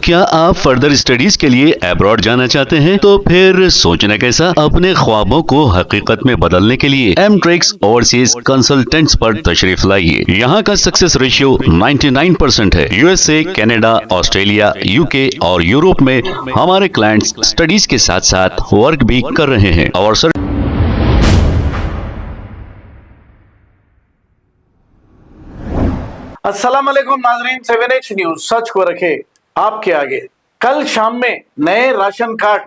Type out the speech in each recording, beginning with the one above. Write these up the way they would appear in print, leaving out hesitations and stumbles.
क्या आप further studies के लिए अब्रॉड जाना चाहते हैं? तो फिर सोचना कैसा, अपने ख्वाबों को हकीकत में बदलने के लिए एमट्रिक्स ओवरसीज कंसल्टेंट्स पर तशरीफ लाइए। यहाँ का सक्सेस रेशियो 99% है। यूएसए, कनाडा, ऑस्ट्रेलिया, यूके और यूरोप में हमारे क्लाइंट्स स्टडीज के साथ साथ वर्क भी कर रहे हैं और अस्सलाम वालेकुम नाजरीन, 7H न्यूज सच को रखे आपके आगे। कल शाम में नए राशन कार्ड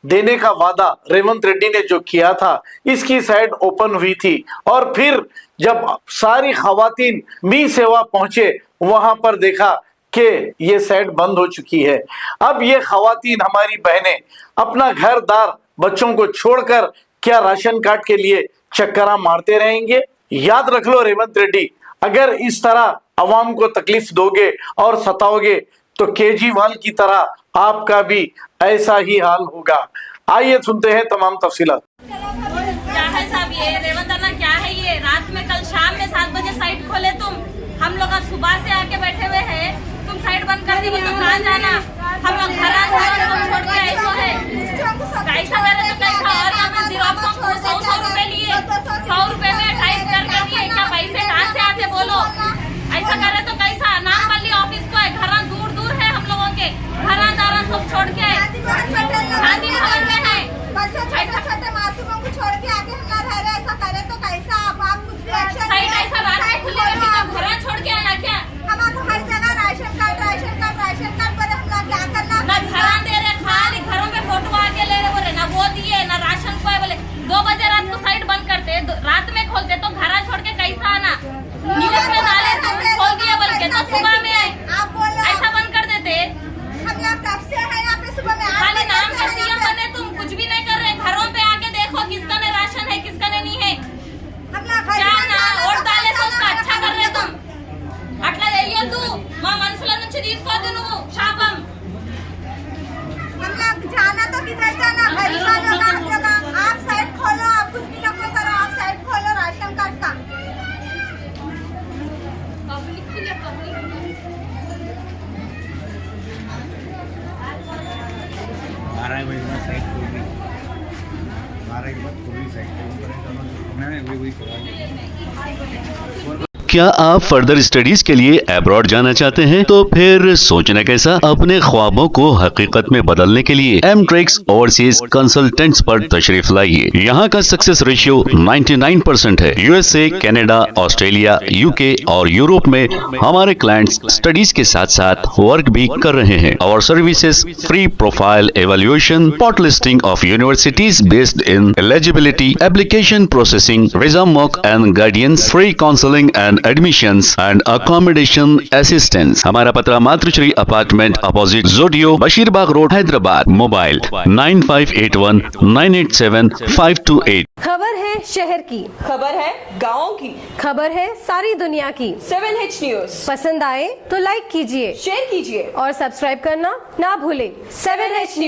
देने का वादा रेवंत रेड्डी ने जो किया था, इसकी साइट ओपन हुई थी और फिर जब सारी खवातीन मी सेवा पहुंचे वहां पर देखा कि ये साइट बंद हो चुकी है। अब ये खवातीन, हमारी बहनें अपना घर दार बच्चों को छोड़कर क्या राशन कार्ड के लिए चक्करा मारते रहेंगे? याद रख लो रेवंत रेड्डी, अगर इस तरह अवाम को तकलीफ दोगे और सताओगे तो केजरीवाल की तरह आपका भी ऐसा ही हाल होगा। आइए सुनते हैं तमाम तफसीलात। क्या है साहब ये रेवंत अन्ना, क्या है ये? रात में कल शाम में 7 बजे साइट खोले तुम, हम लोग सुबह से आके बैठे हुए हैं, तुम साइट बंद कर दी, तुम कहाँ जाना? हम लोग घर सब छोड़ के ऐसा है, कैसा करे तो कैसा? और यहाँ पे जीरोक्स 100 रुपए लिए, 100 रुपए में टाइप कर दिए, क्या पैसे कहाँ से आते बोलो? ऐसा करे तो कैसा? नाम वाली ऑफिस को है, घर दूर दूर है हम लोगों के, घर दारा सब छोड़ के गांधी भवन में है, छोटे मासूमों को छोड़ के आगे हम ना रह रहे। ऐसा करे तो कैसा? आप कुछ भी एक्शन साइट ऐसा रात में खुली रहती तो घर छोड़ के आना क्या? हमारे हर जगह राशन कार्ड पर हम लोग क्या करना? ना घर दे रहे, खाली घरों में फोटो आके ले रहे, बोले ना वो दिए ना राशन को है, बोले 2 बजे रात को साइट बंद करते, रात में खोलते तो घर छोड़ के कैसा आना? न्यूज में डाले खोल दिया बोल के तो सुबह में ऐसा बंद कर देते। हम लोग कब से है यहाँ पे, सुबह में खाली नाम का सीएम बने, तुम कुछ भी नहीं कर रहे। घरों पे आके देखो किसका ने राशन है किसका ने नहीं है। क्या ना वोट डाले तो उसका अच्छा कर रहे तुम। అట్లా చేయొద్దు, మా మనసుల నుంచి తీసుకోవద్దు నువ్వు శాపం। हम लोग जाना तो किधर जाना? गरीब लोग आप साइट खोलो, आप कुछ भी ना करो, आप साइट खोलो राशन कार्ड का। क्या आप फर्दर स्टडीज के लिए अब्रॉड जाना चाहते हैं? तो फिर सोचना कैसा, अपने ख्वाबों को हकीकत में बदलने के लिए एमट्रिक्स ओवरसीज कंसल्टेंट्स पर तशरीफ लाइए। यहाँ का सक्सेस रेशियो 99% है। यूएसए, कनाडा, ऑस्ट्रेलिया, यूके और यूरोप में हमारे क्लाइंट्स स्टडीज के साथ साथ वर्क भी कर रहे हैं और services free profile evaluation, spot listing of universities based in eligibility, application processing, visa mock and guidance, free counselling and admissions and accommodation assistance. हमारा पता मातृश्री अपार्टमेंट अपोजिट जोडियो, बशीरबाग रोड, हैदराबाद। मोबाइल 9581 987 528। खबर है शहर की, खबर है गाँव की, खबर है सारी दुनिया की। 7H न्यूज पसंद आए तो लाइक कीजिए, शेयर कीजिए और सब्सक्राइब करना ना भूलें। 7H news.